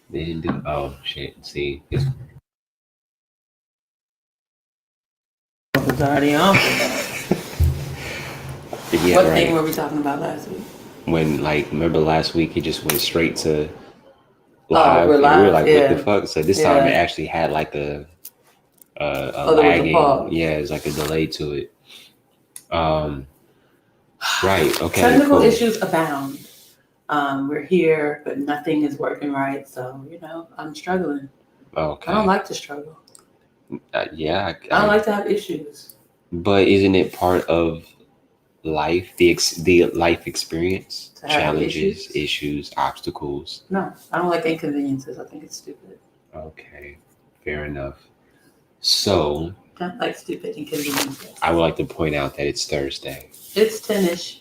They didn't do. Oh shit! See, it's, It's already on. yeah, What right. thing were we talking about last week? When like remember last week, it just went straight to Oh, we're live, and we were live. like, "What the Yeah, fuck?" So this time it yeah. actually had like a Oh, there was a lagging. pause. Yeah, it's like a delay to it. Um, right. Okay. Technical Cool. issues abound. We're here, but nothing is working right. So I'm struggling. I don't Okay. like to struggle. Yeah. I don't like to have issues. But isn't it part of life, the life experience, To have challenges, issues? issues, obstacles? No, I don't like inconveniences. I think it's stupid. Okay. Fair enough. So I don't like stupid inconveniences. I would like to point out that it's Thursday. It's 10ish.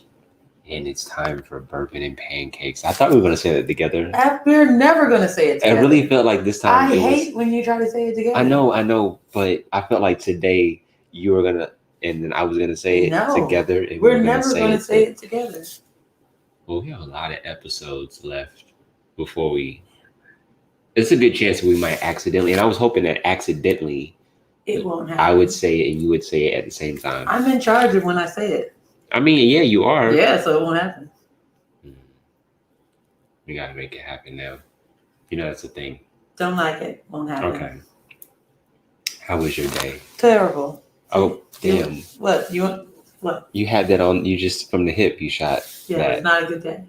And it's time for bourbon and pancakes. I thought we were going to say that together. We're never gonna say it I together. really felt like this time I it was. hate when you try to say it together. I know, but I felt like today you were gonna, and then I was gonna say it together. And we're never gonna say it together. Well, we have a lot of episodes left before we. It's a good chance we might accidentally, and I was hoping that accidentally It won't happen. I would say it and you would say it at the same time. I'm in charge of when I say it. I mean, yeah, you are. Yeah, so it won't happen. We gotta make it happen now. You know that's the thing. Don't like it. Won't happen. Okay. How was your day? Terrible. Oh, damn. What? You want what? You had that on you just from the hip you shot. Yeah, that. It's not a good day.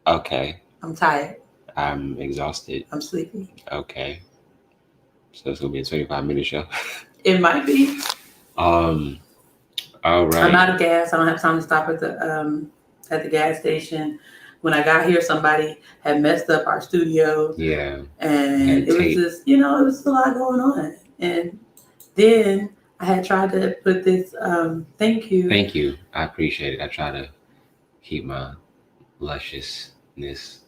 Okay. I'm tired. I'm exhausted. I'm sleepy. Okay. So it's gonna be a 25-minute show. It might be. All right. I'm out of gas. I don't have time to stop at the gas station. When I got here, somebody had messed up our studio. Yeah. And it was just, it was a lot going on. And then I had tried to put this thank you. Thank you. I appreciate it. I try to keep my lusciousness.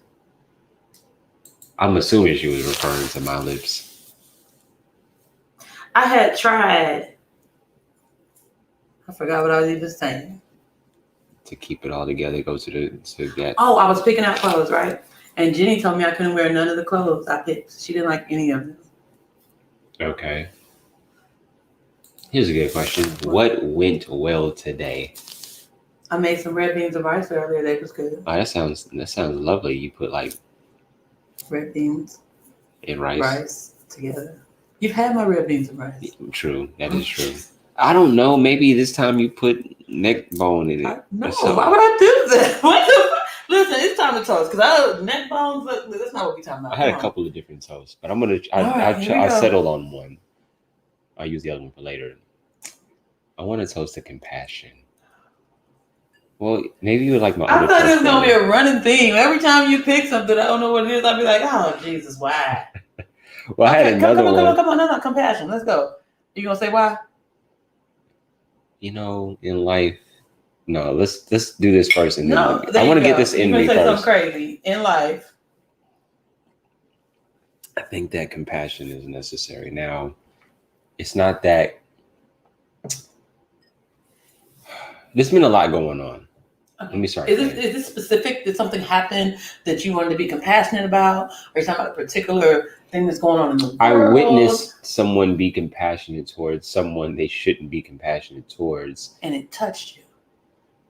I'm assuming she was referring to my lips. I had tried. I forgot what I was even saying. To keep it all together, go to that. Oh, I was picking out clothes, right? And Jenny told me I couldn't wear none of the clothes I picked. She didn't like any of them. Okay. Here's a good question. What went well today? I made some red beans and rice earlier. That was good. Oh, that sounds lovely. You put like red beans and rice together. You've had my red beans and rice. True. That is true. I don't know. Maybe this time you put neck bone in it. No, why would I do that? What the? Listen, it's time to toast because neck bones. That's not what we're talking about. I had a couple of different toasts, but I'm gonna. I settled on one. I'll use the other one for later. I want to toast to compassion. Well, maybe you would like my. I thought it was gonna be a running theme. Every time you pick something, I don't know what it is. I'll be like, "Oh Jesus, why?" Well, I had another one. Come on, no, compassion. Let's go. You gonna say why? In life. No, let's do this first, and then I want to get this in me first. Something crazy in life. I think that compassion is necessary. Now, it's not that. There's been a lot going on. Okay. Let me start. Is this specific? Did something happen that you wanted to be compassionate about, or are you talking about a particular thing that's going on in the world? I witnessed someone be compassionate towards someone they shouldn't be compassionate towards, and it touched you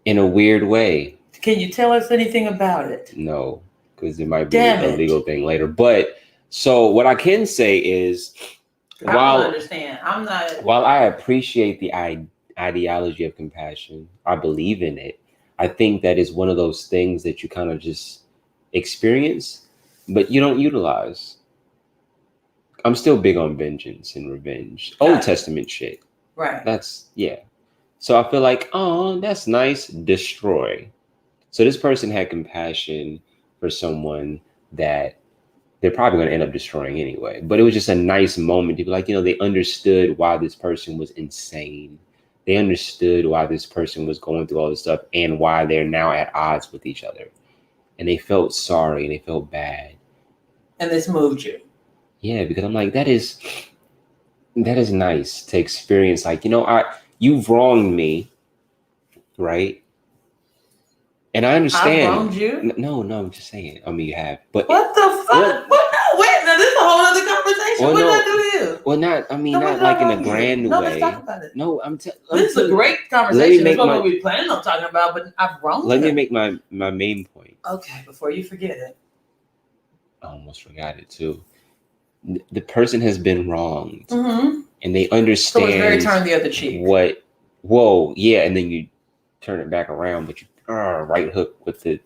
in a weird way. Can you tell us anything about it? No, because it might be a legal thing later. But so what I can say is, I don't understand. I'm not. While I appreciate the ideology of compassion, I believe in it. I think that is one of those things that you kind of just experience, but you don't utilize. I'm still big on vengeance and revenge. Old Testament shit. Right. So I feel like, oh, that's nice. Destroy. So this person had compassion for someone that they're probably going to end up destroying anyway. But it was just a nice moment to be like, they understood why this person was insane. They understood why this person was going through all this stuff and why they're now at odds with each other. And they felt sorry and they felt bad. And this moved you. Yeah, because I'm like, that is nice to experience. Like, you've wronged me, right? And I understand. I wronged you? No, I'm just saying. I mean, you have. But what the fuck? What What did I do to you? Well, not like in a grand way. No, let's talk about it. No, this is a great conversation. That's what we planned on talking about, but I've wronged Let me make my main point. Okay, before you forget it. I almost forgot it too. The person has been wronged, and they understand. So it's very turn the other cheek. Whoa, yeah, and then you turn it back around, but you right hook with the.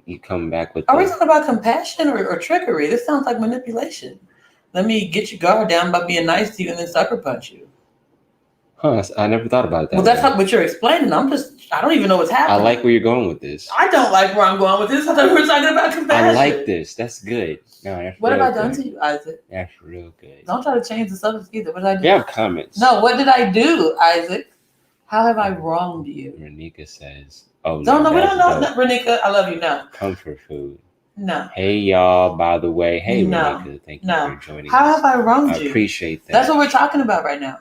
You come back with. Are we talking about compassion or trickery? This sounds like manipulation. Let me get your guard down by being nice to you and then sucker punch you. Huh? I never thought about that. Well, that's what you're explaining. I don't even know what's happening. I like where you're going with this. I don't like where I'm going with this. I thought we were talking about compassion. I like this. That's good. No, that's what have I done to you, Isaac? That's real good. Don't try to change the subject either. What did I do? You have comments. No, what did I do, Isaac? How have I wronged you? Renika says, "Oh, we don't know. Renika, I love you. No. Comfort food. No. Hey, y'all. By the way, hey, Renika, thank you for joining us. How have I wronged you? I appreciate that. That's what we're talking about right now.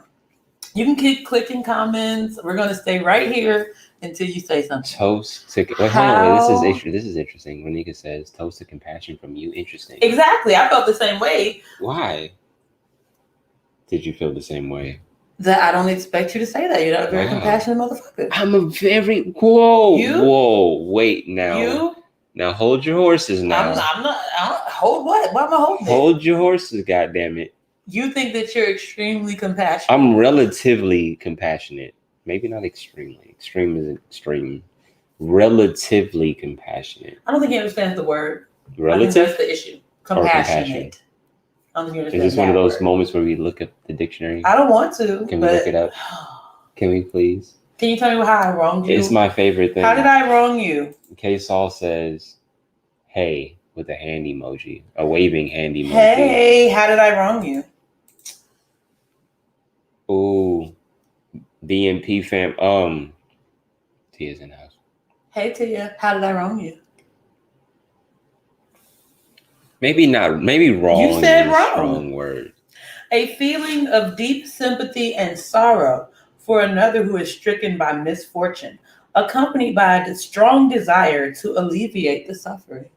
You can keep clicking comments. We're going to stay right here until you say something. Toast to... Wait, hold on. This is interesting. Renika says, toast to compassion from you. Interesting. Exactly. I felt the same way. Why did you feel the same way? That I don't expect you to say that. You're not a very compassionate motherfucker. I'm a very... Whoa. You? Whoa. Wait, now. You? Now hold your horses now. I'm not... hold what? Why am I holding it? Hold your horses, goddammit. You think that you're extremely compassionate. I'm relatively compassionate. Maybe not extremely. Extreme isn't extreme. Relatively compassionate. I don't think he understands the word. Relative? I think that's the issue. Compassionate. I don't think you understand. Is this one of those moments where we look up the dictionary? I don't want to. Can we look it up? Can we please? Can you tell me how I wronged you? It's my favorite thing. How did I wrong you? K. Saul says, hey, with a hand emoji. A waving hand emoji. Hey, how did I wrong you? Ooh, DMP fam. Tia's in the house. Hey Tia, how did I wrong you? Maybe not. Maybe wrong. You said wrong. Strong word. A feeling of deep sympathy and sorrow for another who is stricken by misfortune, accompanied by a strong desire to alleviate the suffering.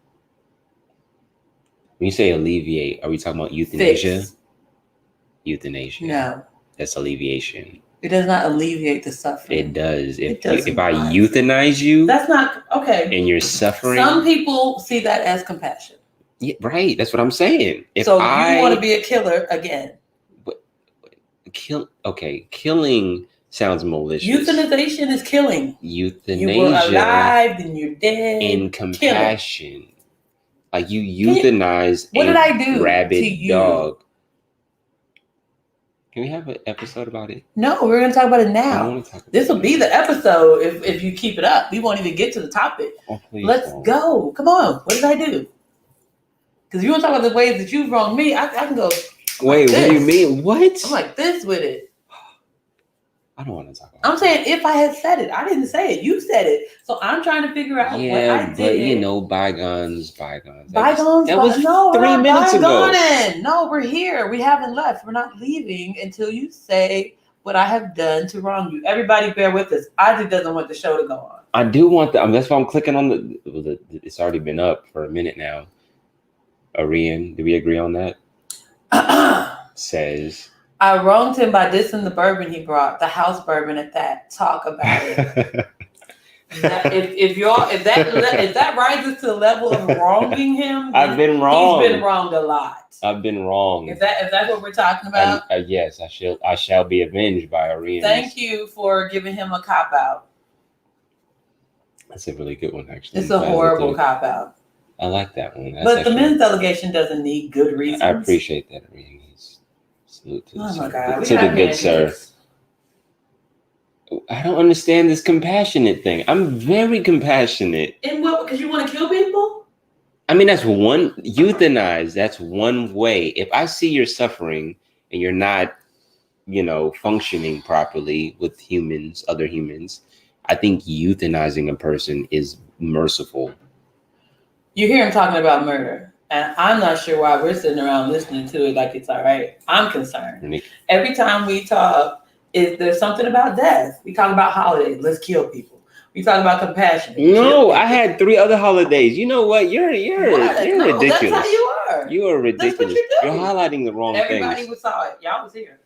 When you say alleviate, are we talking about euthanasia? Fix. Euthanasia. No. That's alleviation. It does not alleviate the suffering. It does. If I euthanize you, that's not okay. And you're suffering. Some people see that as compassion. Yeah, right. That's what I'm saying. You want to be a killer again. Killing sounds malicious. Euthanization is killing. Euthanasia. You were alive, then you're dead. In compassion. Killing. Like you euthanize what did I do rabid to you? Dog. Can we have an episode about it? No, we're going to talk about it now. I don't want to talk about this will be the episode if you keep it up. We won't even get to the topic. Oh, please Let's go. Come on. What did I do? Because if you want to talk about the ways that you've wronged me, I can go. Wait, what do you mean? What? I'm like this with it. I don't want to talk about it. I'm saying if I had said it. I didn't say it. You said it. So I'm trying to figure out what I did. But bygones. Bygones? That was 3 minutes ago. No, we're here. We haven't left. We're not leaving until you say what I have done to wrong you. Everybody bear with us. Isaac doesn't want the show to go on. I do want that. That's why I'm clicking on it's already been up for a minute now. Arian, do we agree on that? Says... I wronged him by dissing the bourbon he brought, the house bourbon at that. Talk about it. if that rises to the level of wronging him, I've been wrong. He's been wronged a lot. I've been wrong. If that's what we're talking about, yes, I shall be avenged by Arian. Thank you for giving him a cop out. That's a really good one, actually. It's a horrible cop out. I like that one. But the men's delegation doesn't need good reasons. I appreciate that, Arian. Salute to the good sir. I don't understand this compassionate thing. I'm very compassionate. In what? Because you want to kill people? I mean, that's one euthanize. That's one way. If I see you're suffering and you're not, functioning properly with other humans, I think euthanizing a person is merciful. You hear him talking about murder. And I'm not sure why we're sitting around listening to it like it's all right. I'm concerned. Every time we talk, there's something about death. We talk about holidays. Let's kill people. We talk about compassion. No, I had 3 other holidays. You know what? You're ridiculous. That's how you are. You are ridiculous. That's what you do. You're highlighting the wrong Everybody things. saw it. Y'all was here.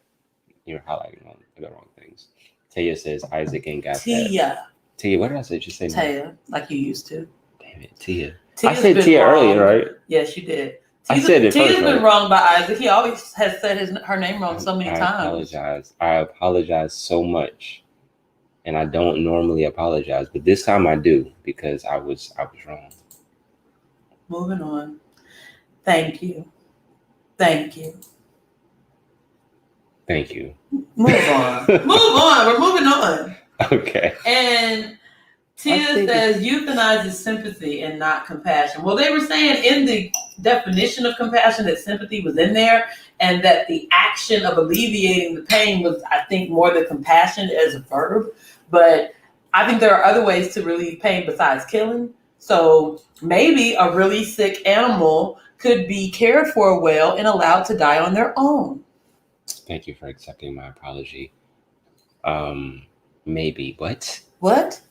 You're highlighting the wrong things. Taya says Isaac ain't got Tia. that. Tia, what did I say? Just say Taya, like you used to. Damn it, Tia. Tia's I said Tia wrong. earlier, right? Yes, you did. I said it Tia's first, been right? wrong by Isaac. He always has said her name wrong so many times. I apologize so much. And I don't normally apologize, but this time I do because I was wrong. Moving on. Thank you. Thank you. Thank you. Move on. Move on. We're moving on. Okay. And Tia says euthanize is sympathy and not compassion. Well, they were saying in the definition of compassion that sympathy was in there, and that the action of alleviating the pain was, I think, more than compassion as a verb. But I think there are other ways to relieve pain besides killing. So maybe a really sick animal could be cared for well and allowed to die on their own. Thank you for accepting my apology. Maybe. What?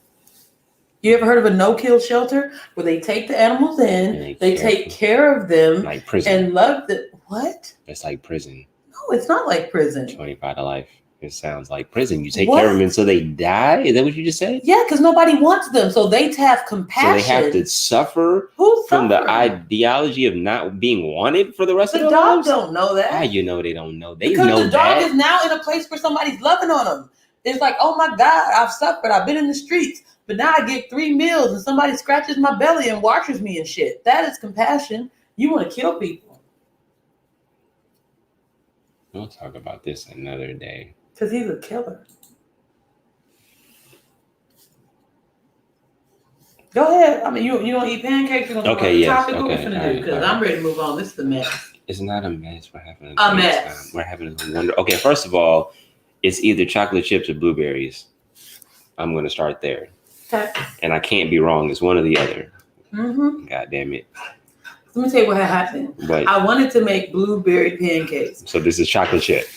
You ever heard of a no-kill shelter where they take the animals in, they take care of them, like prison, and love them? What? It's like prison. No, it's not like prison. 25 to life. It sounds like prison. You take care of them until they die? Is that what you just said? Yeah, because nobody wants them, so they have compassion. So they have to suffer from the ideology of not being wanted for the rest of their lives? The dog don't know that. How you know they don't know? They because know the dog is now in a place where somebody's loving on them. It's like, oh my God, I've suffered. I've been in the streets, but now I get 3 meals and somebody scratches my belly and washes me and shit. That is compassion. You want to kill people. We'll talk about this another day. Because he's a killer. Go ahead. I mean, you don't eat pancakes. You're going to yes. topic. What we're going to do? Because I'm ready to move on. This is a mess. It's not a mess. We're having a mess. Time. We're having a wonder. Okay, first of all, it's either chocolate chips or blueberries. I'm going to start there. Okay. And I can't be wrong. It's one or the other. Mm-hmm. God damn it. Let me tell you what happened. But I wanted to make blueberry pancakes. So this is chocolate chip.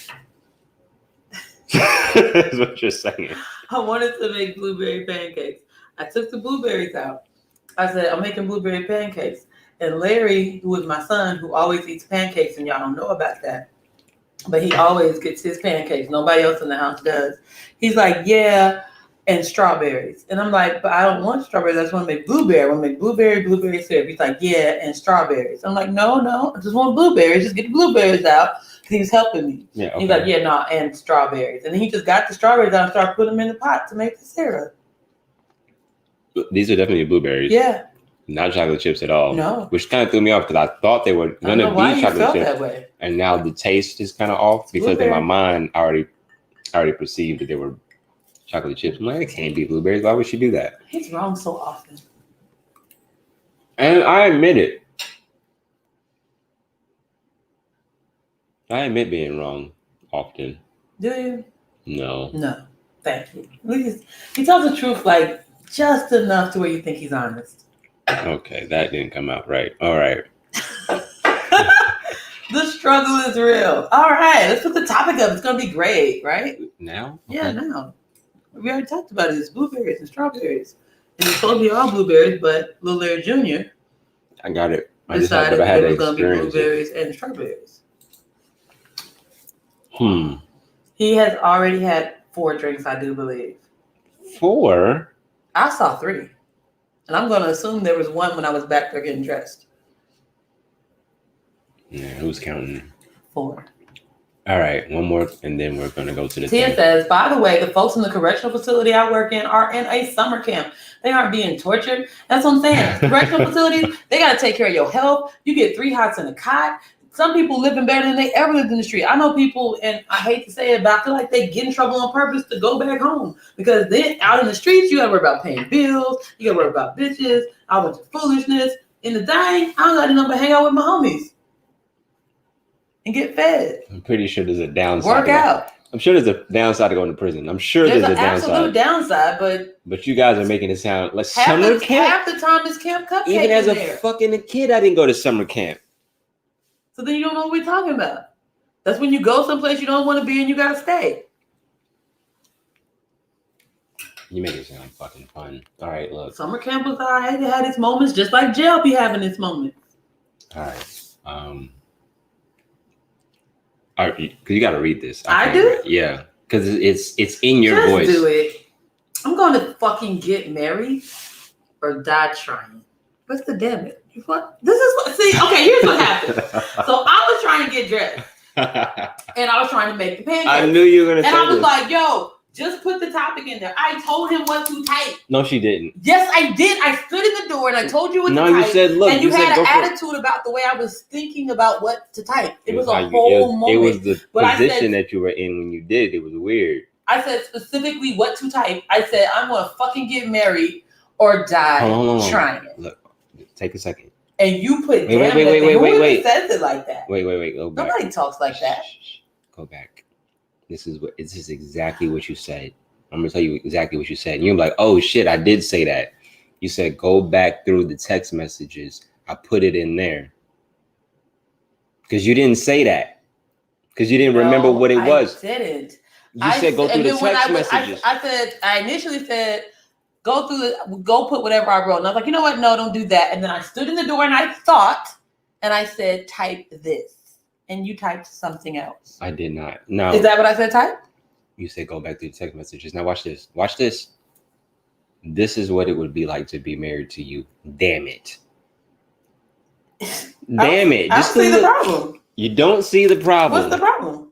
That's what you're saying. I wanted to make blueberry pancakes. I took the blueberries out. I said, I'm making blueberry pancakes. And Larry, who is my son, who always eats pancakes, and y'all don't know about that, but he always gets his pancakes. Nobody else in the house does. He's like, yeah, and strawberries. And I'm like, but I don't want strawberries. I just want to make blueberry. I want to make blueberry syrup. He's like, yeah, and strawberries. I'm like, no, I just want blueberries. Just get the blueberries out. He was helping me. Yeah, okay. He's like, yeah, no, and strawberries. And then he just got the strawberries out and started putting them in the pot to make the syrup. These are definitely blueberries. Yeah. Not chocolate chips at all. No. Which kind of threw me off because I thought they were going to be chocolate chips. That way. And now the taste is kind of off because in my mind, I already perceived that they were chocolate chips. I'm like, it can't be blueberries. Why would she do that? He's wrong so often. And I admit it. I admit being wrong often. Do you? No. No. Thank you. He tells the truth like just enough to where you think he's honest. Okay, that didn't come out right. All right. The struggle is real. All right, let's put the topic up. It's going to be great, right? Now? Okay. Yeah, now. We already talked about it. It's blueberries and strawberries. And it's supposed to be all blueberries, but Little Larry Jr. I got it. I decided it was going to be blueberries and strawberries. He has already had 4 drinks, I do believe. 4? I saw 3. And I'm going to assume there was 1 when I was back there getting dressed. Yeah, who's counting? 4. All right, one more, and then we're going to go to the Tia says, by the way, the folks in the correctional facility I work in are in a summer camp. They aren't being tortured. That's what I'm saying. Correctional facilities, they got to take care of your health. You get 3 hots in a cot. Some people living better than they ever lived in the street. I know people, and I hate to say it, but I feel like they get in trouble on purpose to go back home. Because then out in the streets, you got to worry about paying bills. You got to worry about bitches, all bunch of foolishness. In the dying, I don't got enough to hang out with my homies and get fed. I'm pretty sure there's a downside. Work out. I'm sure there's a downside to going to prison. I'm sure there's a downside. Absolute downside, but you guys are making it sound like summer camp. Half the time is camp cupcake. Even as a fucking kid, I didn't go to summer camp. So then you don't know what we're talking about. That's when you go someplace you don't want to be and you gotta stay. You make it sound fucking fun. All right, look. Summer camp was all right. It had its moments, just like jail be having its moments. All right. Because you got to read this. I do? Yeah, because it's in your voice. Just do it. I'm going to fucking get married or die trying. What's the damn it? What? This is what. See, okay, here's what happened. So I was trying to get dressed, and I was trying to make the pancakes. I knew you were gonna. And I was like, "Yo, just put the topic in there." I told him what to type. No, she didn't. Yes, I did. I stood in the door and I told you what to type. No, you said, "Look," and you had an attitude about the way I was thinking about what to type. It was a whole moment. It was the position that you were in when you did it. It was weird. I said specifically what to type. I said, "I'm gonna fucking get married or die trying it." Look, take a second. And you put wait. Who says it like that? Wait. Go back. Nobody talks like that. Go back. This is exactly what you said. I'm gonna tell you exactly what you said. And you're like, oh shit, I did say that. You said go back through the text messages. I put it in there. Because you didn't say that. Because you didn't remember what it was. I didn't. You said go through the text messages. I initially said go put whatever I wrote. And I was like, you know what? No, don't do that. And then I stood in the door and I thought, and I said, type this. And you typed something else. I did not. No. Is that what I said, type? You said go back through the text messages. Now watch this. Watch this. This is what it would be like to be married to you. Damn it. Damn it. I don't see the problem. You don't see the problem. What's the problem?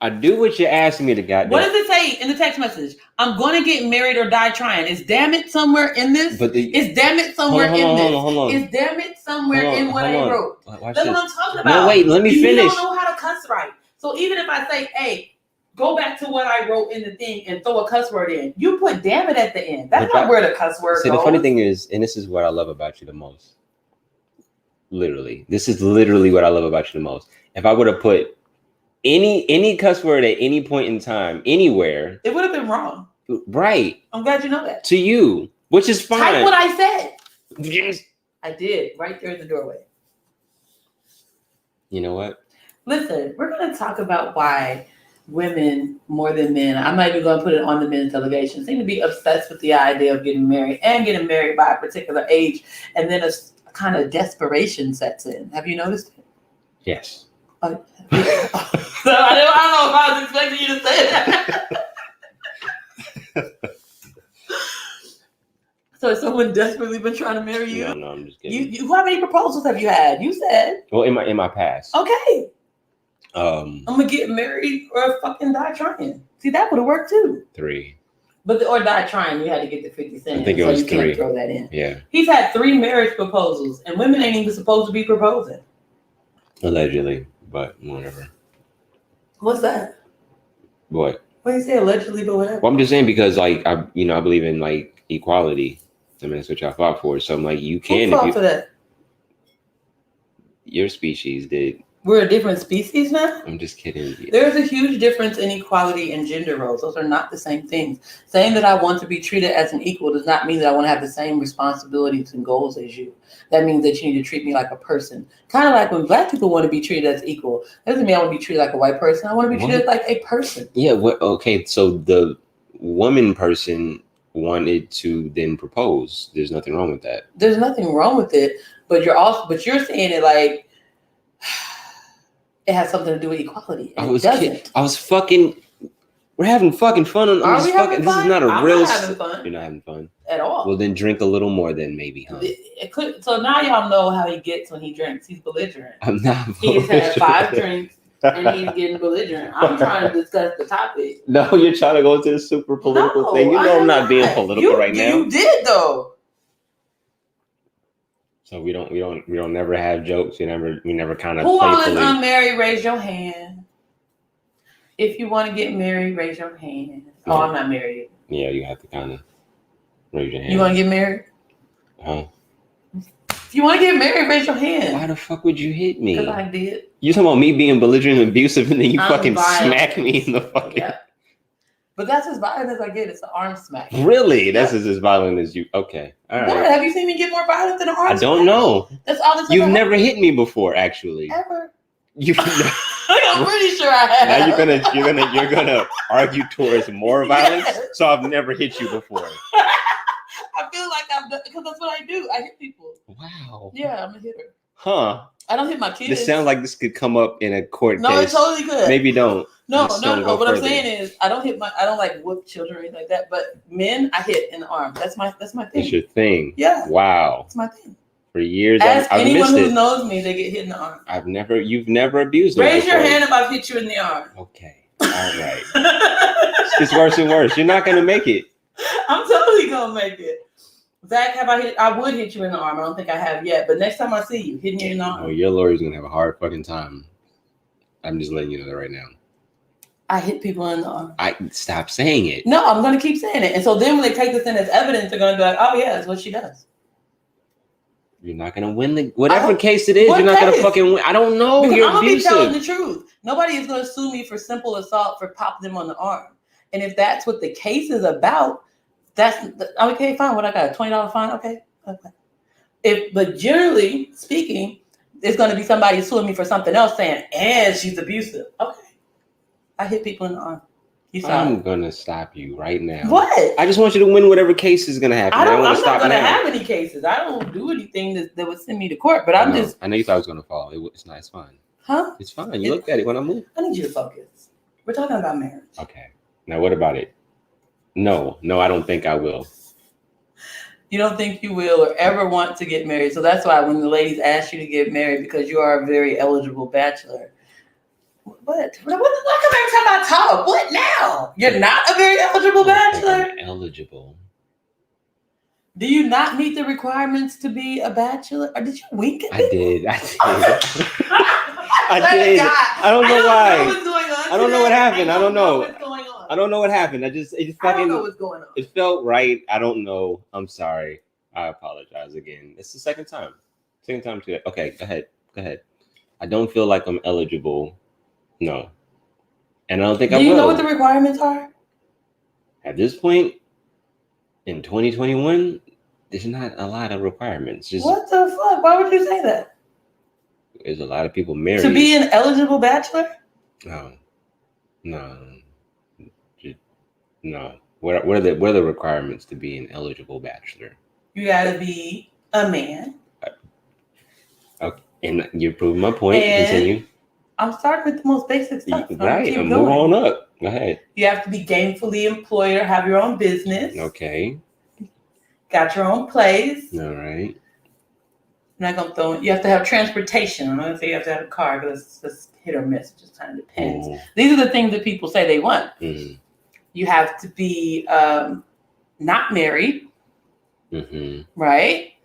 I do what you're asking me to goddamn. What does it say in the text message? I'm going to get married or die trying. Is damn it somewhere in this? Is damn it somewhere in this? Hold on. Is damn it somewhere in what I wrote? That's what I'm talking about. No, wait, let me finish. You don't know how to cuss right. So even if I say, hey, go back to what I wrote in the thing and throw a cuss word in, you put damn it at the end. That's not where the cuss word goes. See, the funny thing is, and this is what I love about you the most. Literally. This is literally what I love about you the most. If I would have put any cuss word at any point in time, anywhere, it would have been wrong. Right. I'm glad you know that. To you, which is fine. Type what I said. Yes. I did, right there in the doorway. You know what? Listen, we're going to talk about why women, more than men, I'm not even going to put it on the men's delegation, seem to be obsessed with the idea of getting married and getting married by a particular age. And then a kind of desperation sets in. Have you noticed it? Yes. So I don't know if I was expecting you to say that. So has someone desperately been trying to marry you? No, I'm just kidding. You how many proposals have you had? You said. Well, in my past. Okay. I'm gonna get married or fucking die trying. See, that would have worked too. 3. But or die trying, you had to get the 50 cents. I think it was you 3. Can't throw that in. Yeah. He's had 3 marriage proposals, and women ain't even supposed to be proposing. Allegedly, but whatever. What's that? What? What do you say allegedly, but whatever? Well, I'm just saying because I believe in like equality. I mean, that's what y'all fought for. So I'm like, you can. Who fought for that? Your species did. We're a different species now? I'm just kidding. There's a huge difference in equality and gender roles. Those are not the same things. Saying that I want to be treated as an equal does not mean that I want to have the same responsibilities and goals as you. That means that you need to treat me like a person. Kind of like when Black people want to be treated as equal. That doesn't mean I want to be treated like a white person. I want to be treated like a person. Yeah. Okay. So the woman person wanted to then propose. There's nothing wrong with that. There's nothing wrong with it, but you're saying it like it has something to do with equality. We're having fucking fun on this fucking. This is not a real. Not having fun. You're not having fun at all. Well, then drink a little more, then maybe, huh? It could. So now y'all know how he gets when he drinks. He's belligerent. I'm not. He's had 5 drinks and he's getting belligerent. I'm trying to discuss the topic. No, you're trying to go to the super political thing. You know I'm not being political right now. You did though. So we don't never have jokes. We never kind of. Who all is unmarried? Raise your hand. If you want to get married, raise your hand. Yeah. Oh, I'm not married. Yeah, you have to kind of raise your hand. You want to get married? Huh? If you want to get married, raise your hand. Why the fuck would you hit me? Because I did. You talking about me being belligerent and abusive, and then you fucking smack me in the fucking. Yeah. But that's as violent as I get. It's an arm smack. Really? That's as violent as you. Okay. All right. What? Have you seen me get more violent than an arm smack? I don't know. That's all this. You've never hit me before, actually. Ever. I'm pretty sure I have. Now you're gonna argue towards more violence. Yes. So I've never hit you before. I feel like I've done because that's what I do. I hit people. Wow. Yeah, I'm a hitter. Huh. I don't hit my kids. This sounds like this could come up in a court case. No, it totally could. Maybe don't. No. Go What further. I'm saying is, I don't like whoop children or anything like that. But men, I hit in the arm. That's my thing. It's your thing. Yeah. Wow. It's my thing. For years, Ask I've anyone missed who it. knows me, they get hit in the arm. You've never abused me. Raise your hand if I've hit you in the arm. Okay. All right. It's worse and worse. You're not gonna make it. I'm totally gonna make it. Zach, I would hit you in the arm. I don't think I have yet, but next time I see you, hitting you in the arm. Oh, your lawyer's gonna have a hard fucking time. I'm just letting you know that right now. I hit people in the arm. Stop saying it. No, I'm gonna keep saying it. And so then when they take this in as evidence, they're gonna be like, oh yeah, that's what she does. You're not gonna win whatever case it is. You're not gonna fucking win. I don't know. Because You're I'm gonna abusive. be telling the truth. Nobody is gonna sue me for simple assault for popping them on the arm. And if that's what the case is about, that's okay. Fine. What I got? $20 fine. Okay. But generally speaking, there's gonna be somebody suing me for something else, saying, "And she's abusive." Okay. I hit people in the arm. I'm gonna stop you right now. What? I just want you to win whatever case is gonna happen. I'm not gonna have any cases. I don't do anything that would send me to court. But I know you thought it was gonna fall. It's not. It's fine. Huh? It's fine. You looked at it when I moved. I need you to focus. We're talking about marriage. Okay. Now what about it? No, I don't think I will. You don't think you will or ever want to get married. So that's why when the ladies ask you to get married, because you are a very eligible bachelor. What? Come back to my talk. What now? You're not a very eligible bachelor? Eligible. Do you not meet the requirements to be a bachelor? Or did you wink at me? I did. I did. I don't know why. What's going on I don't know what happened. I don't know. What's going on? I don't know what happened. I don't know what's going on. It felt right. I don't know. I'm sorry. I apologize again. It's the second time. Second time today. Okay, go ahead. I don't feel like I'm eligible. No. And I don't think I will. Do you know what the requirements are? At this point, in 2021, there's not a lot of requirements. What the fuck? Why would you say that? There's a lot of people married. To be an eligible bachelor? No. What are the requirements to be an eligible bachelor? You gotta be a man. Okay. And you're proving my point. Continue. I'm starting with the most basic stuff. Right. Move on up. Go ahead. You have to be gainfully employed or have your own business. Okay. Got your own place. All right. I'm not gonna throw in. You have to have transportation. I'm not gonna say you have to have a car because it's hit or miss. It just kind of depends. These are the things that people say they want. Mm-hmm. You have to be not married. Mm-hmm. Right?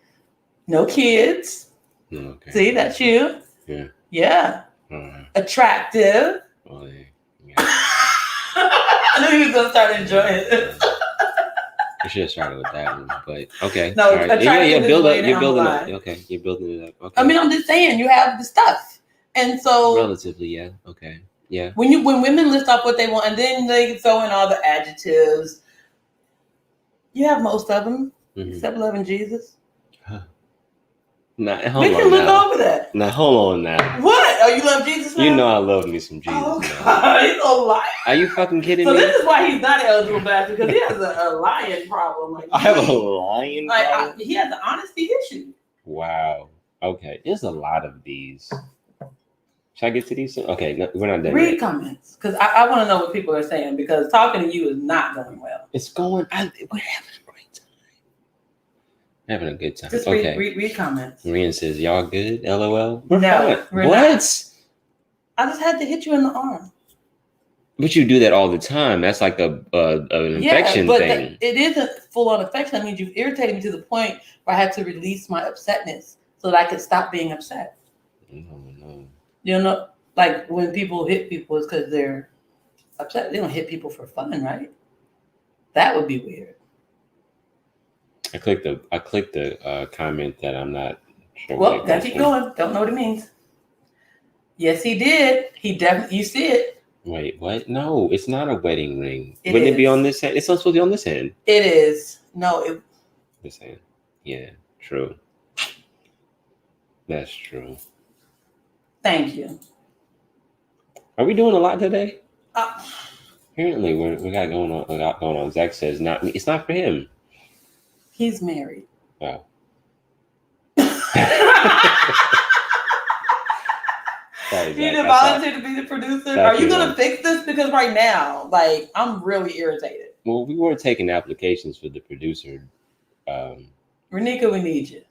No kids. Okay. See, that's you. Yeah. Yeah. Attractive. Well, yeah. I knew he was gonna start enjoying it. I should have started with that one, but okay. No, right. You're building up. Okay, you're building it up. Okay. I mean, I'm just saying you have the stuff, and so relatively, yeah. Okay, yeah. When women list off what they want, and then they throw in all the adjectives, you have most of them, except loving Jesus. Nah, we can look over that. Now, hold on now. What? Oh, you love Jesus now? You know I love me some Jesus. Oh, God. He's a liar. Are you fucking kidding me? So this is why he's not eligible bachelor, because he has a lying problem. Like, I have a lying problem? He has an honesty issue. Wow. Okay. There's a lot of these. Should I get to these? Okay, no, we're not done. Read comments, because I want to know what people are saying, because talking to you is not going well. It's going... We're having a great time. Having a good time. Just okay. read comments. Marian says, y'all good? LOL. We're not. What? I just had to hit you in the arm. But you do that all the time. That's like an infection thing. It isn't full-on infection. That means you've irritated me to the point where I had to release my upsetness so that I could stop being upset. No. You know, like when people hit people, it's because they're upset. They don't hit people for fun, right? That would be weird. I clicked the comment that I'm not sure. Well, gotta keep going. Don't know what it means. Yes, he did. He definitely. You see it. Wait, what? No, it's not a wedding ring. Wouldn't it be on this hand? It's not supposed to be on this hand. It is. No, this hand. Yeah, true. That's true. Thank you. Are we doing a lot today? Apparently, we got going on. A lot going on. Zach says, "Not me. It's not for him. He's married." Oh. Sorry, You Zach. didn't volunteer to be the producer. Zach, Are you gonna fix this? Because right now, like, I'm really irritated. Well, we were taking applications for the producer. Renika, we need you.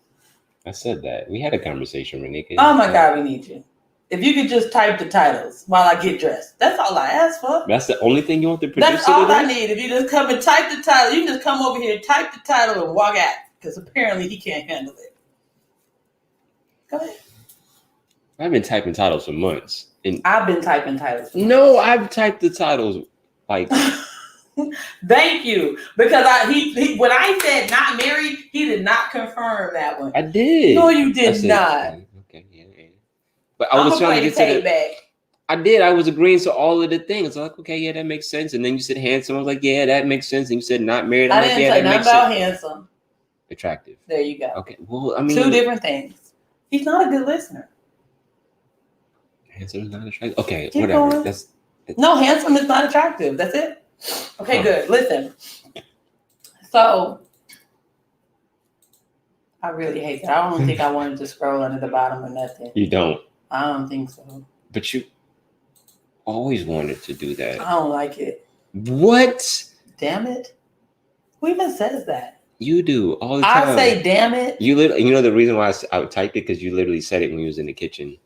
I said that. We had a conversation, Renika. Oh my God, we need you. If you could just type the titles while I get dressed. That's all I ask for. That's the only thing you want the producer That's all to do? I need. If you just come and type the title, you can just come over here, type the title, and walk out. Because apparently he can't handle it. Go ahead. I've been typing titles for months. And I've been typing titles. No, I've typed the titles like. Thank you, because he when I said not married, he did not confirm that one. I did. No, you did not. Okay, yeah. But I was trying to get to back. I did. I was agreeing to all of the things. I was like, okay, yeah, that makes sense. And then you said handsome. I was like, yeah, that makes sense. And you said not married. I didn't say nothing about handsome. Attractive. There you go. Okay. Well, I mean, 2 different things. He's not a good listener. Handsome is not attractive. Okay, Keep whatever. Going. No, handsome is not attractive. That's it. Okay, good. Listen. So, I really hate that. I don't think I wanted to scroll under the bottom or nothing. You don't? I don't think so. But you always wanted to do that. I don't like it. What? Damn it. Who even says that? You do all the time. I say damn it. You know the reason why I typed it because you literally said it when you was in the kitchen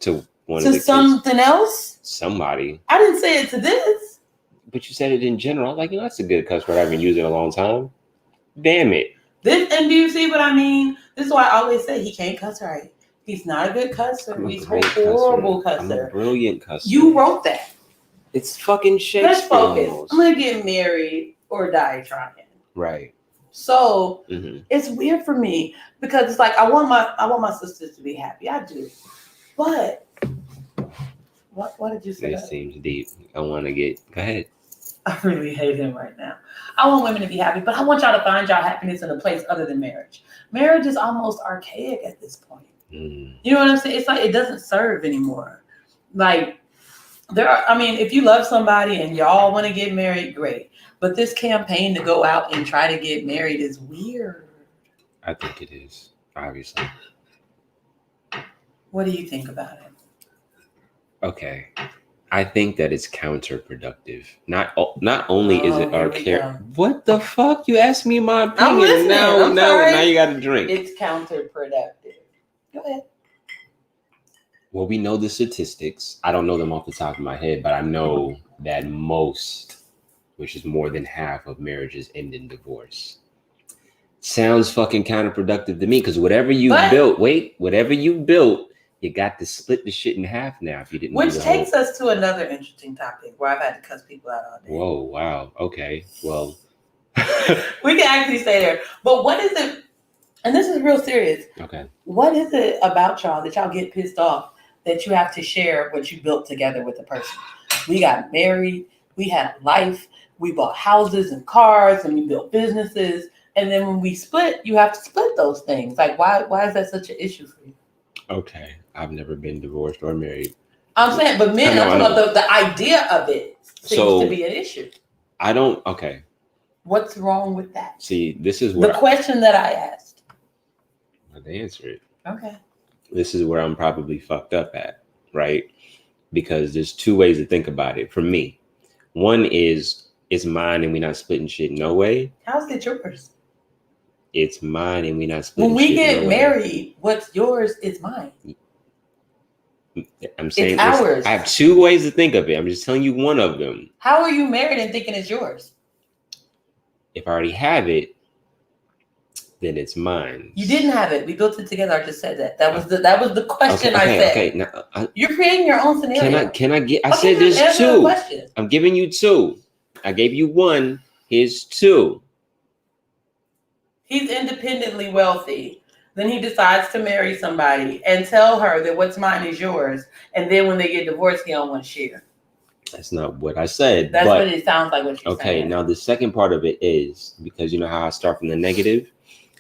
to one of the something kids. Else? Somebody. I didn't say it to this. But you said it in general. Like, that's a good cuss word. I haven't used it in a long time. Damn it. And do you see what I mean? This is why I always say he can't cuss right. He's not a good cusser. He's a horrible cusser. I'm a brilliant cusser. You wrote that. It's fucking Shakespeare. Let's focus. I'm gonna get married or die trying. Right. So it's weird for me because it's like I want my sisters to be happy. I do, but what did you say? It seems deep. I want to get. Go ahead. I really hate him right now. I want women to be happy, but I want y'all to find y'all happiness in a place other than marriage. Marriage is almost archaic at this point. You know what I'm saying? It's like it doesn't serve anymore. Like if you love somebody and y'all want to get married, great. But this campaign to go out and try to get married is weird. I think it is, obviously. What do you think about it? Okay. I think that it's counterproductive. Not only is it archaic. What the fuck? You asked me my opinion. I'm listening. Now you got to drink. It's counterproductive. Go ahead. Well, we know the statistics. I don't know them off the top of my head, but I know that most, which is more than half of marriages end in divorce. Sounds fucking counterproductive to me because whatever you built, you got to split the shit in half now if you didn't. Which takes us to another interesting topic where I've had to cuss people out all day. Whoa, wow. Okay, well. We can actually stay there. But what is it, and this is real serious. Okay. What is it about y'all that y'all get pissed off that you have to share what you built together with the person? We got married, we had a life, we bought houses and cars, and we built businesses. And then when we split, you have to split those things. Like, why is that such an issue for you? Okay, I've never been divorced or married. I'm saying, but men, I'm talking about the idea of it seems to be an issue. Okay. What's wrong with that? See, this is where the question that I asked. They answer it. Okay. This is where I'm probably fucked up at, right? Because there's 2 ways to think about it for me. One is, it's mine and we're not splitting shit no way. How's it yours? It's mine and we're not splitting shit. When we shit get married, what's yours is mine. I'm saying it's ours. I have 2 ways to think of it. I'm just telling you one of them. How are you married and thinking it's yours? If I already have it, then it's mine. You didn't have it. We built it together. I just said that. That was the question I said. Okay. Now, you're creating your own scenario. Can I get? I said there's 2. I'm giving you 2. I gave you 1. Here's 2. He's independently wealthy. Then he decides to marry somebody and tell her that what's mine is yours. And then when they get divorced, he don't want to share. That's not what I said. That's what it sounds like. What you're saying. Okay, now the second part of it is because you know how I start from the negative.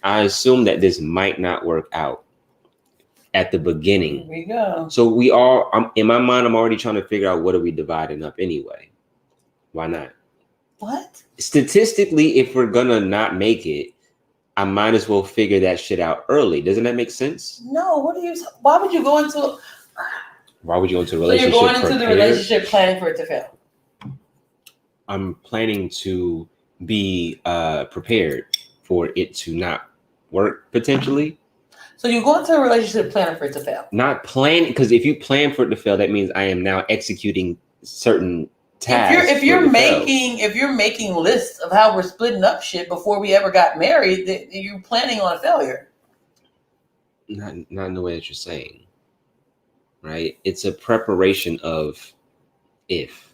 I assume that this might not work out at the beginning. Here we go. So in my mind, I'm already trying to figure out what are we dividing up anyway. Why not? What? Statistically, if we're gonna not make it, I might as well figure that shit out early. Doesn't that make sense? No. Why would you go into? Why would you go into a relationship? So you're going into the relationship planning for it to fail. I'm planning to be prepared for it to not work potentially. So you go into a relationship planning for it to fail. Not plan, because if you plan for it to fail, that means I am now executing certain tasks. If you're making lists of how we're splitting up shit before we ever got married, you're planning on a failure. Not in the way that you're saying. Right? It's a preparation of if.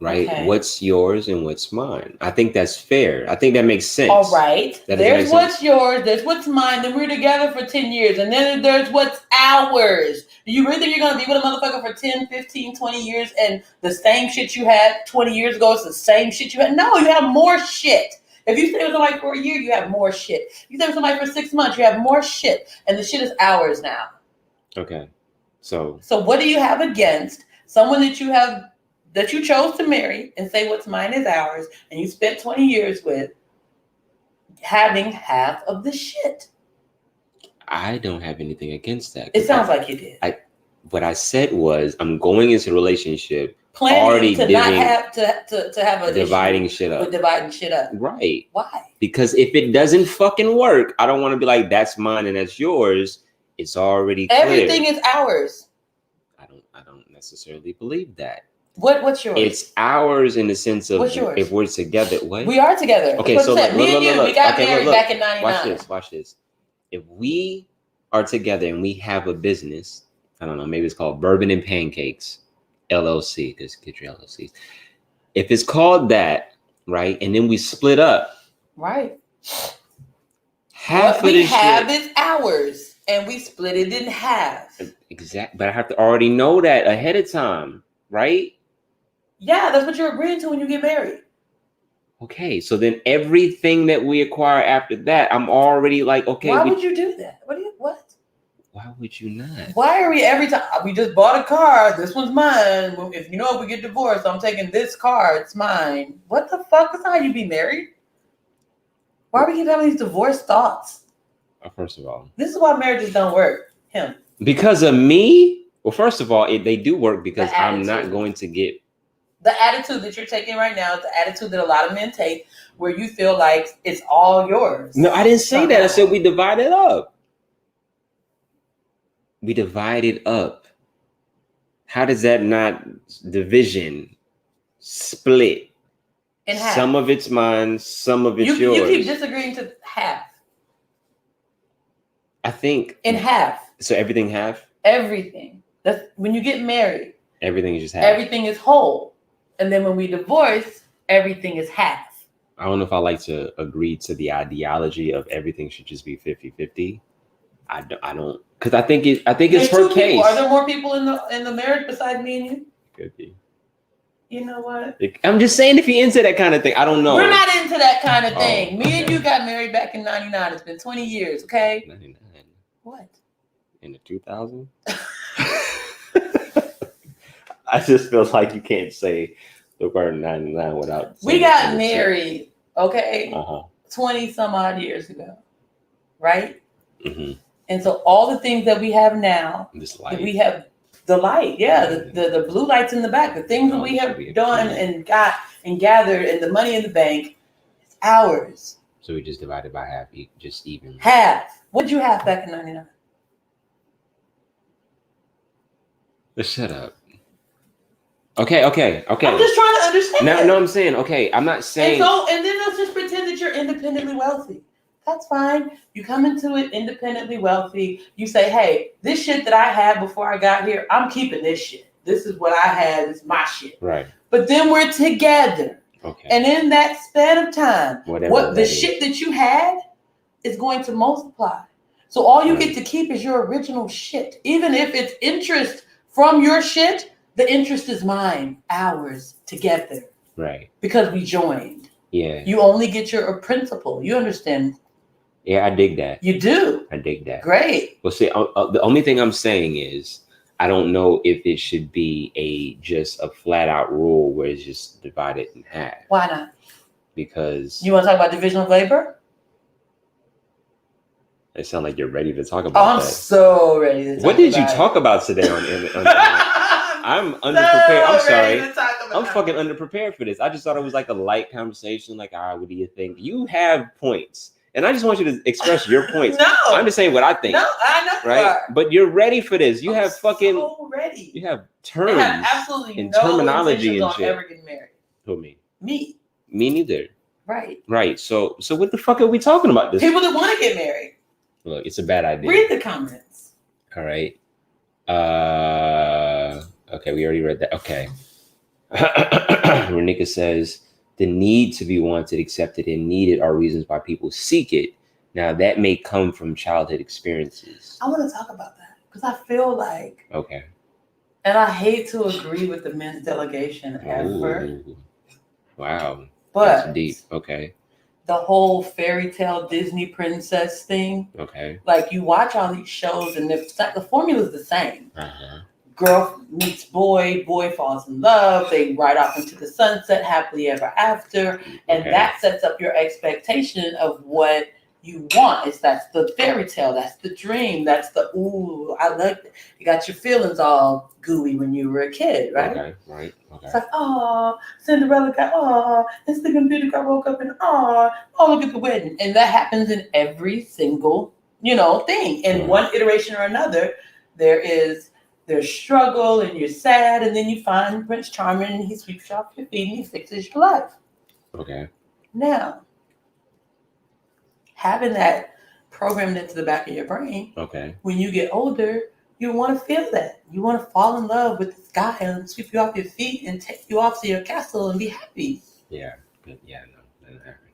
Right? Okay. What's yours and what's mine? I think that's fair. I think that makes sense. All right. There's what's yours, there's what's mine, then we're together for 10 years, and then there's what's ours. Do you really think you're going to be with a motherfucker for 10, 15, 20 years, and the same shit you had 20 years ago is the same shit you had? No, you have more shit. If you stay with somebody for a year, you have more shit. You stay with somebody for 6 months, you have more shit, and the shit is ours now. Okay. So what do you have against someone that you chose to marry and say what's mine is ours, and you spent 20 years with, having half of the shit? I don't have anything against that. It sounds like you did. What I said was I'm going into a relationship planning to not have to have a dividing shit up. With dividing shit up. Right. Why? Because if it doesn't fucking work, I don't want to be like, that's mine and that's yours. It's already clear. Everything is ours. I don't necessarily believe that. What's yours? It's ours in the sense of if we're together. What? We are together. Okay, so me and you, we got married back in 99. Watch this. If we are together and we have a business, I don't know, maybe it's called Bourbon and Pancakes LLC, because get your LLCs. If it's called that, right, and then we split up, right, half of the shit is ours, and we split it in half. Exactly, but I have to already know that ahead of time, right? Yeah, that's what you're agreeing to when you get married. Okay, so then everything that we acquire after that, I'm already like, okay. Why would you do that? What? Why would you not? Why are we every time we just bought a car? This one's mine. If we get divorced, I'm taking this car. It's mine. What the fuck? That's how you be married. Why do we keep having these divorce thoughts? First of all, this is why marriages don't work. Him. Because of me? Well, first of all, they do work because I'm not going to get. The attitude that you're taking right now is the attitude that a lot of men take, where you feel like it's all yours. No, I didn't say that. I said we divide it up. We divide it up. How does that not division, split? In half. Some of it's mine, some of it's yours. You keep disagreeing to half. I think in half. So everything half? Everything. That's when you get married. Everything is just half. Everything is whole. And then when we divorce, everything is half. I don't know if I like to agree to the ideology of everything should just be 50-50. I don't, because I think it's her case. Are there more people in the marriage besides me and you? Could be. You know what? I'm just saying, if you're into that kind of thing, I don't know. We're not into that kind of thing. Me and you got married back in 99. It's been 20 years, okay? 99. What? In the 2000s? I just feel like you can't say the word 99 without. We got married, okay? 20 some odd years ago, right? Mm-hmm. And so all the things that we have now, this light. We have the light, the blue lights in the back, the things that we have done and got and gathered, and the money in the bank, it's ours. So we just divided by half, just even. Half. What did you have back in 99? Shut up. Okay. I'm just trying to understand. No, I'm saying, okay, I'm not saying. And then let's just pretend that you're independently wealthy. That's fine. You come into it independently wealthy. You say, hey, this shit that I had before I got here, I'm keeping this shit. This is what I had. It's my shit. Right. But then we're together. Okay. And in that span of time, the shit that you had is going to multiply. So all you get to keep is your original shit. Even if it's interest from your shit, the interest is mine, ours, together. Right. Because we joined. Yeah. You only get your principal. You understand? Yeah, I dig that. You do. I dig that. Great. Well, see, the only thing I'm saying is I don't know if it should be just a flat out rule where it's just divided in half. Why not? Because you want to talk about division of labor? It sounds like you're ready to talk Oh, about I'm that. so ready to talk What did you about talk it. about today on I'm underprepared. I'm sorry. I'm it. fucking underprepared for this. I just thought it was like a light conversation. Like, what do you think? You have points. And I just want you to express your points. No. I'm just saying what I think. No, I know right? you are. But you're ready for this. You I'm have fucking so ready. You have I terms have absolutely and no terminology intentions and on shit. ever getting married. Who, me? Me. Me neither. Right. Right. So what the fuck are we talking about this? People that want to get married. Look, it's a bad idea. Read the comments. All right. Okay, we already read that. Okay. Renika says the need to be wanted, accepted, and needed are reasons why people seek it. Now that may come from childhood experiences. I want to talk about that because I feel like okay. And I hate to agree with the men's delegation ever. Ooh. Wow. But that's deep. Okay. The whole fairy tale Disney princess thing. Okay. Like you watch all these shows and the formula is the same. Uh-huh. Girl meets boy, boy falls in love, they ride off into the sunset, happily ever after. And that sets up your expectation of what you want. That's the fairy tale, that's the dream, that's the ooh, I like it. You got your feelings all gooey when you were a kid, right? Okay, right. Okay. It's like, oh, Cinderella got, oh, and Sleeping Beauty girl woke up and oh, look at the wedding. And that happens in every single, thing. In one iteration or another, there's struggle and you're sad, and then you find Prince Charming and he sweeps you off your feet and he fixes your life. Okay. Now, having that programmed into the back of your brain, okay, when you get older, you want to feel that. You want to fall in love with this guy and sweep you off your feet and take you off to your castle and be happy. Yeah. No, that doesn't happen.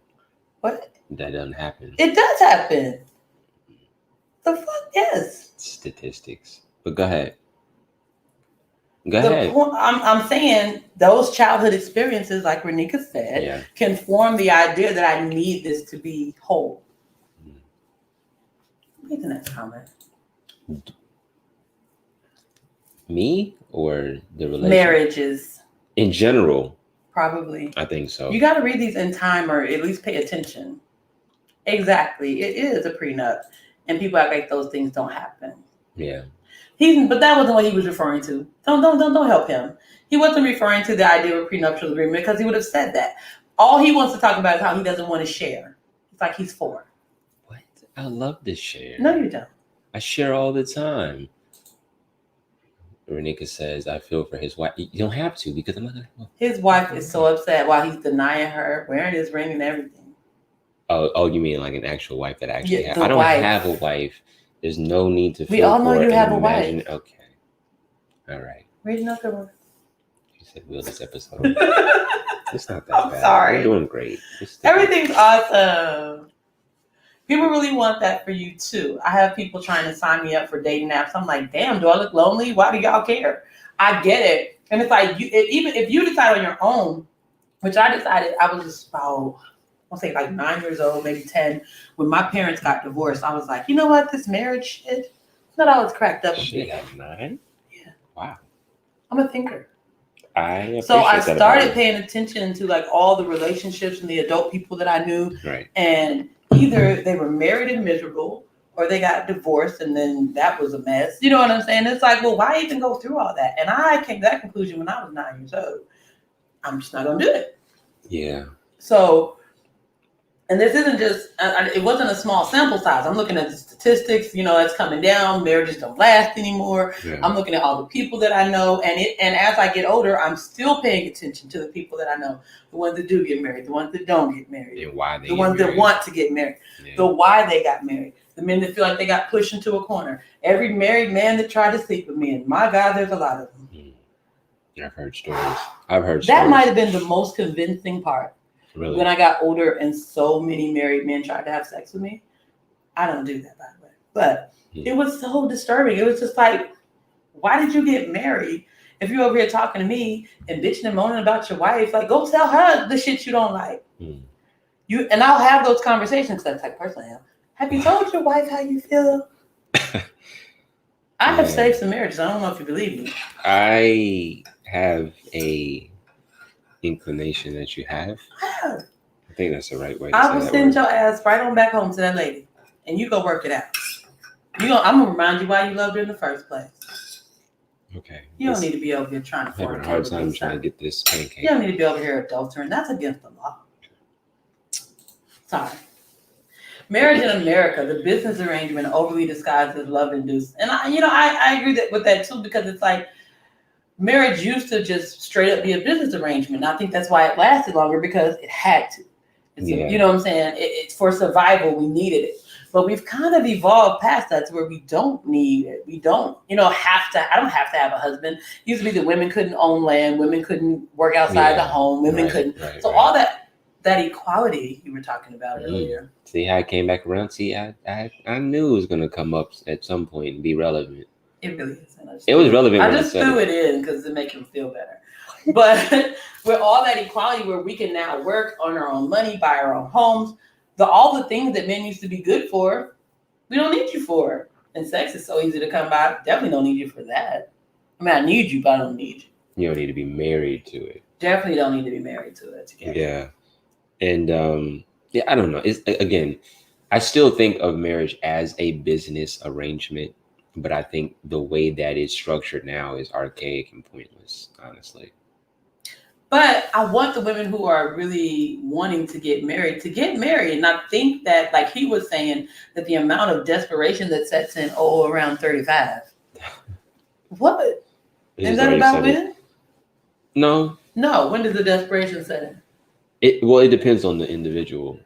What? That doesn't happen. It does happen. The fuck, yes. Statistics. But go ahead. Go ahead. I'm saying those childhood experiences, like Renika said, can form the idea that I need this to be whole. Read the next comment. Me or the relationship? Marriages. In general. Probably. I think so. You got to read these in time or at least pay attention. Exactly. It is a prenup. And people act like those things don't happen. Yeah. But that wasn't what he was referring to. Don't help him. He wasn't referring to the idea of a prenuptial agreement because he would have said that. All he wants to talk about is how he doesn't want to share. It's like he's for. What? I love to share. No, you don't. I share all the time. Renika says, I feel for his wife. You don't have to because I'm not going to. His wife is so upset while he's denying her, wearing his ring and everything. Oh, you mean like an actual wife that actually has? I don't have a wife. There's no need to feel. We all know you have a wife. Okay. All right. Read another one. She said, "Will this episode?" It's not that bad. I'm sorry. We're doing great. Everything's awesome. People really want that for you too. I have people trying to sign me up for dating apps. I'm like, damn, do I look lonely? Why do y'all care? I get it. And it's like, even if you decide on your own, which I decided, I was just about, I'll say like 9 years old, maybe 10, when my parents got divorced. I was like, you know what, this marriage shit, it's not always cracked up. Shit, at 9? Yeah. Wow. I'm a thinker. So I started paying attention to like all the relationships and the adult people that I knew. Right. And either they were married and miserable or they got divorced and then that was a mess. You know what I'm saying? It's like, well, why even go through all that? And I came to that conclusion when I was 9 years old. I'm just not going to do it. Yeah. So, and this isn't just, it wasn't a small sample size. I'm looking at the statistics, it's coming down. Marriages don't last anymore. Yeah. I'm looking at all the people that I know. And as I get older, I'm still paying attention to the people that I know. The ones that do get married, the ones that don't get married. And why they The ones that want to get married. Yeah. The why they got married. The men that feel like they got pushed into a corner. Every married man that tried to sleep with me. And my God, there's a lot of them. I've heard stories. That might have been the most convincing part. Really? When I got older and so many married men tried to have sex with me. I don't do that, by the way. But it was so disturbing. It was just like, why did you get married? If you're over here talking to me and bitching and moaning about your wife, like, go tell her the shit you don't like. And I'll have those conversations because that's the type of person I am. Have you told your wife how you feel? I have saved some marriages. I don't know if you believe me. I have a inclination that you have. I think that's the right way to say I will send your ass right on back home to that lady and you go work it out. I'm gonna remind you why you loved her in the first place. Okay. You don't need to be over here trying to I'm having a hard time trying to get this pancake. You don't need to be over here adultering. That's against the law. Sorry. Marriage in America, the business arrangement overly disguised as love induced. And I agree with that too, because it's like marriage used to just straight up be a business arrangement. And I think that's why it lasted longer, because it had to. You know what I'm saying? It's for survival. We needed it. But we've kind of evolved past that to where we don't need it. We don't, have to. I don't have to have a husband. It used to be that women couldn't own land. Women couldn't work outside the home. Women couldn't. All that equality you were talking about earlier. See how I came back around? See, I knew it was going to come up at some point and be relevant. It really isn't. It was relevant. I just threw it in because it make him feel better. But with all that equality where we can now work, earn our own money, buy our own homes, all the things that men used to be good for, we don't need you for. And sex is so easy to come by. Definitely don't need you for that. I mean, I need you, but I don't need you. You don't need to be married to it. Definitely don't need to be married to it. Yeah. And I don't know. It's, again, I still think of marriage as a business arrangement, but I think the way that it's structured now is archaic and pointless, honestly. But I want the women who are really wanting to get married. And I think that, like he was saying, that the amount of desperation that sets in around 35. What? Is that about when? No. When does the desperation set in? It depends on the individual.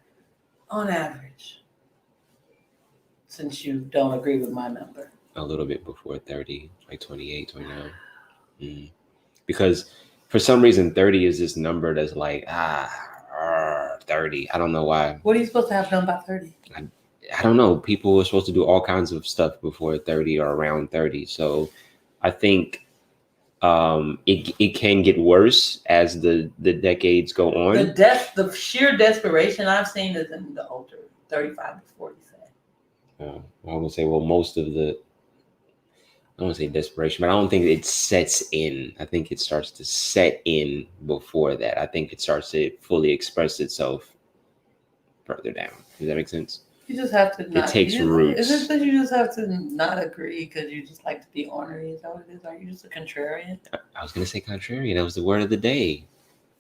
On average. Since you don't agree with my number. A little bit before 30, like 28, 29. Because for some reason, 30 is this number that's like, 30. I don't know why. What are you supposed to have done by 30? I don't know. People are supposed to do all kinds of stuff before 30 or around 30. So I think it can get worse as the decades go on. The sheer desperation I've seen is in the older 35 to 40. I would say, most of the, I don't want to say desperation, but I don't think it sets in. I think it starts to set in before that. I think it starts to fully express itself further down. Does that make sense? You just have to not. It takes roots. Is it that you just have to not agree because you just like to be ornery? Is that what it is? Are you just a contrarian? I was going to say contrarian. That was the word of the day.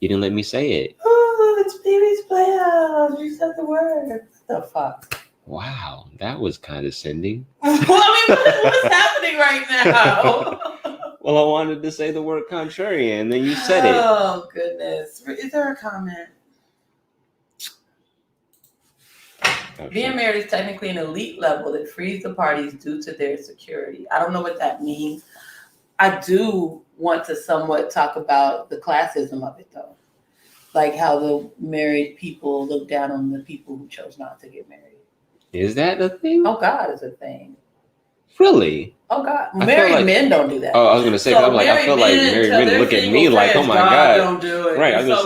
You didn't let me say it. Oh, it's baby's playhouse. You said the word. What the fuck? Wow, that was condescending. Well, I mean, what's happening right now? Well, I wanted to say the word contrarian, and then you said it. Oh, goodness. Is there a comment? Being married is technically an elite level that frees the parties due to their security. I don't know what that means. I do want to somewhat talk about the classism of it, though. Like how the married people look down on the people who chose not to get married. Is that a thing? Oh, God, it's a thing. Really? Oh, God. Married men don't do that. Oh, I was going to say, so I feel like married men look at me like, oh, my God. Don't do it. Right, I was going to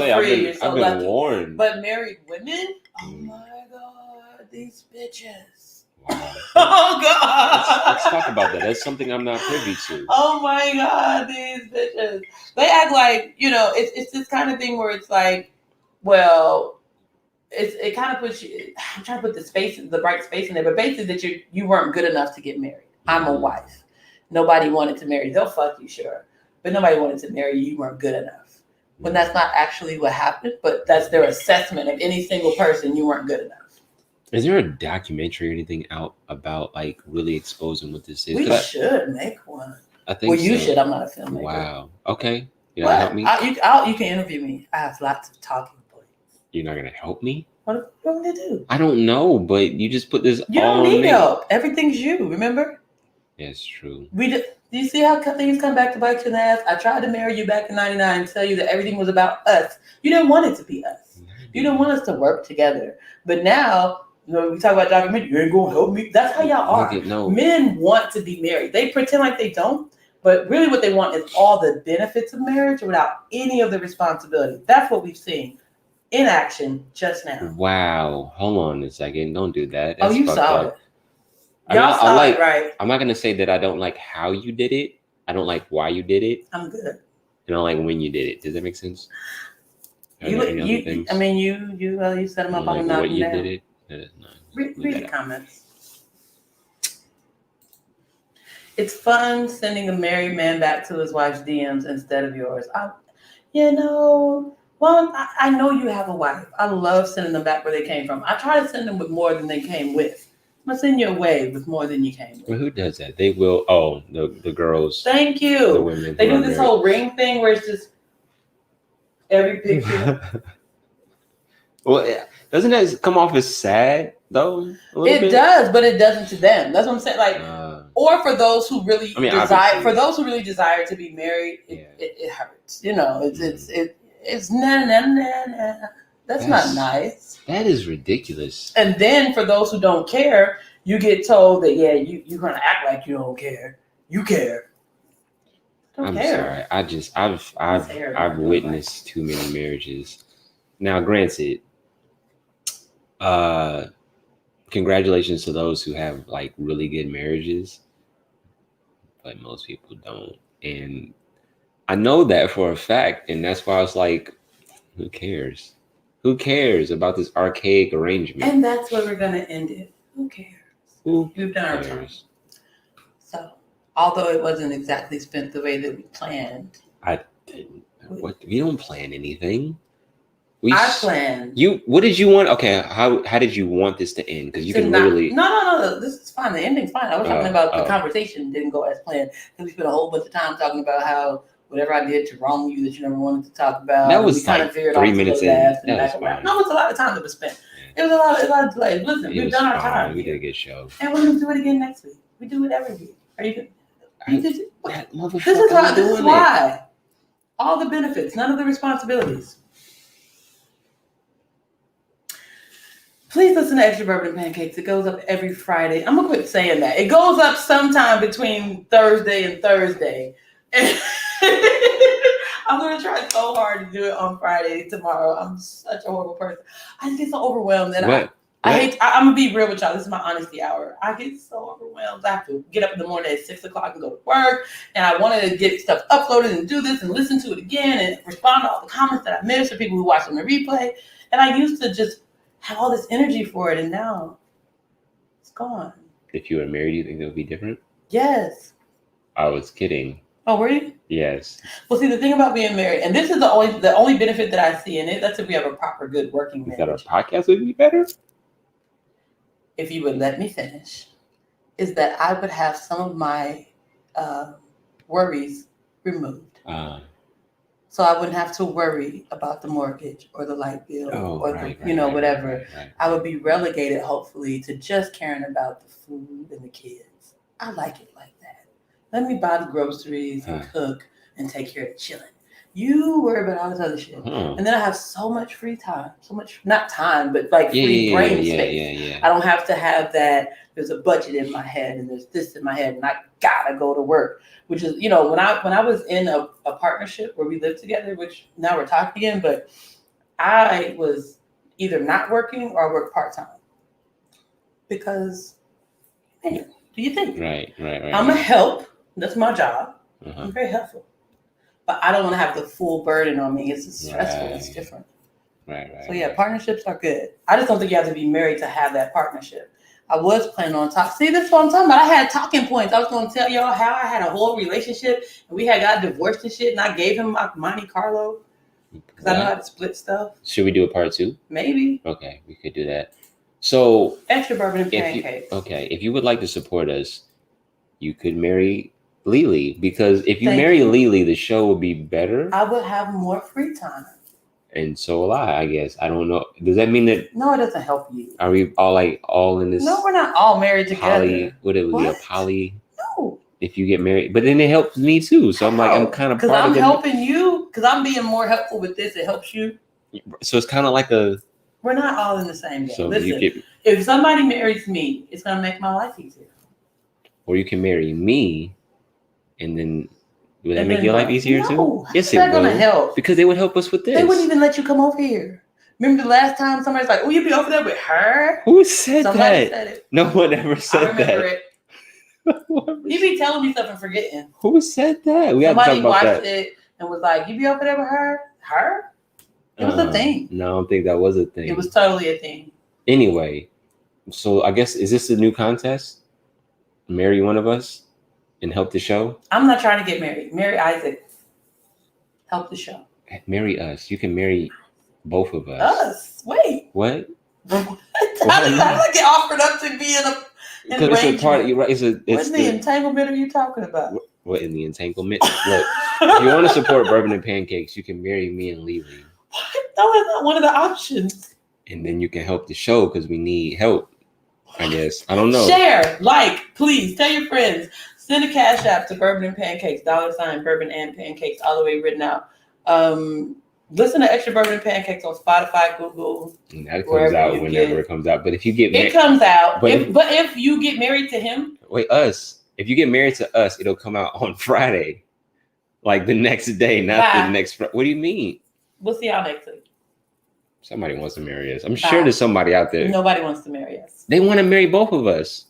say, I've been warned. But married women? Oh, my God, these bitches. Wow. Oh, God. Let's talk about that. That's something I'm not privy to. Oh, my God, these bitches. They act like, it's this kind of thing where it's like, well, it kind of puts you, I'm trying to put the right space in there, but basically that you weren't good enough to get married. I'm a wife. Nobody wanted to marry you. They'll fuck you, sure. But nobody wanted to marry you. You weren't good enough. When that's not actually what happened, but that's their assessment of any single person. You weren't good enough. Is there a documentary or anything out about like really exposing what this is? We should make one. I think you should. I'm not a filmmaker. Wow. Okay. You're not help me? You can interview me. I have lots of talking points. You're not going to help me? What are you going to do? I don't know, but you just put this you all on me. You don't need help. Everything's you, remember? Yeah, it's true. Do you see how things come back to bite you in the ass? I tried to marry you back in 99 and tell you that everything was about us. You didn't want it to be us. You didn't want us to work together. But now, we talk about documentary, you ain't going to help me. That's how y'all are. Men want to be married. They pretend like they don't. But really what they want is all the benefits of marriage without any of the responsibility. That's what we've seen in action just now. Wow. Hold on a second. Don't do that. That's you saw up. It. Y'all saw it, right? I'm not going to say that I don't like how you did it. I don't like why you did it. I'm good. And I don't like when you did it. Does that make sense? You set them up on the what you did it? Read the comments. It's fun sending a married man back to his wife's DMs instead of yours. I know you have a wife. I love sending them back where they came from. I try to send them with more than they came with. I'm gonna send you away with more than you came with. Well, who does that? They will. Oh, the girls. Thank you. The women. They do this whole ring thing where it's just every picture. Well, doesn't that come off as sad though? It does, but it doesn't to them. That's what I'm saying. Like, or for those who really desire, for those who really desire to be married, it hurts. You know, it's nah. That's not nice. That is ridiculous. And then for those who don't care, you get told that you're gonna act like you don't care. You care. I'm sorry. I've witnessed too many marriages. Now, granted, congratulations to those who have like really good marriages, but most people don't. And I know that for a fact, and that's why I was like, who cares? Who cares about this archaic arrangement? And that's where we're gonna end it. Who cares? We've done our time. So, although it wasn't exactly spent the way that we planned, I didn't. We don't plan anything. I planned. What did you want? Okay, how did you want this to end? Because you can literally. No. This is fine. The ending's fine. I was talking about the conversation didn't go as planned. And we spent a whole bunch of time talking about how whatever I did to wrong you that you never wanted to talk about. That was like 3 minutes in. That was fine. No, it's a lot of time that was spent. It was a lot of delay. Listen, we've done our time. We did a good show. And we're going to do it again next week. We do it every week. Are you good? This is why. All the benefits, none of the responsibilities. Please listen to Extra Bourbon and Pancakes. It goes up every Friday. I'm going to quit saying that. It goes up sometime between Thursday and Thursday. I'm going to try so hard to do it on Friday tomorrow. I'm such a horrible person. I just get so overwhelmed. And I'm going to be real with y'all. This is my honesty hour. I get so overwhelmed. I have to get up in the morning at 6 o'clock and go to work. And I wanted to get stuff uploaded and do this and listen to it again and respond to all the comments that I missed for people who watch on the replay. And I used to just have all this energy for it. And now it's gone. If you were married, do you think that would be different? Yes. I was kidding. Oh, were you? Yes. Well, see, the thing about being married, and this is the only benefit that I see in it, that's if we have a proper, good working marriage. That our podcast would be better? If you would let me finish, is that I would have some of my worries removed. So I wouldn't have to worry about the mortgage or the light bill whatever. Right. I would be relegated, hopefully, to just caring about the food and the kids. I like it like that. Let me buy the groceries and cook and take care of chilling. You worry about all this other shit. And then I have so much free time. So much, not time, but like free brain space. Yeah. I don't have to have that. There's a budget in my head and there's this in my head and I gotta go to work. Which is, when I was in a partnership where we lived together, which now we're talking again, but I was either not working or I worked part-time. Because, man, do you think? Right. I'm a help. That's my job. I'm very helpful. But I don't want to have the full burden on me. It's stressful. It's different. Right. So, yeah, partnerships are good. I just don't think you have to be married to have that partnership. I was planning on talking. See, this is what I'm talking about. I had talking points. I was going to tell y'all how I had a whole relationship and we had got divorced and shit. And I gave him my Monte Carlo because I know how to split stuff. Should we do a part 2? Maybe. Okay, we could do that. So, Extra Bourbon and Pancakes. If you would like to support us, you could marry Lily, because if you marry Lily, the show will be better. I would have more free time. And so will I guess. I don't know. Does that mean that? No, it doesn't help you. Are we all in this? No, we're not all married together. Would it be a poly? No. If you get married, but then it helps me too. So I'm like, I'm kind of because I'm helping you. Because I'm being more helpful with this. It helps you. So it's kind of like a. We're not all in the same game. So listen, if somebody marries me, it's gonna make my life easier. Or you can marry me, and then. Would that make your life easier too? Yes, it would. Gonna help because they would help us with this. They wouldn't even let you come over here. Remember the last time somebody's like, "Oh, you'd be over there with her." Who said Somebody that? Said it. No one ever said that. I remember it. You be telling me stuff and forgetting. Who said that? Somebody watched it and was like, "You be over there with her?" Her? It was a thing. No, I don't think that was a thing. It was totally a thing. Anyway, so I guess is this a new contest? Marry one of us. and help the show. I'm not trying to get married. Marry Isaac. Help the show. Marry us. You can marry both of us. Us? Wait. What? How did I get offered up to be in a because it's a part. You're right. What the entanglement are you talking about? What in the entanglement? Look, if you want to support Bourbon and Pancakes, you can marry me and Lily. What? That was not one of the options. And then you can help the show because we need help. I guess. I don't know. Share, like, please tell your friends. Send a cash app to Bourbon and Pancakes, $ Bourbon and Pancakes, all the way written out. Listen to Extra Bourbon and Pancakes on Spotify, Google. And that comes out whenever it comes out. But if you get it comes out. But if you get married to him, if you get married to us, it'll come out on Friday, like the next day, not the next. What do you mean? We'll see y'all next week. Somebody wants to marry us. I'm sure there's somebody out there. Nobody wants to marry us. They want to marry both of us.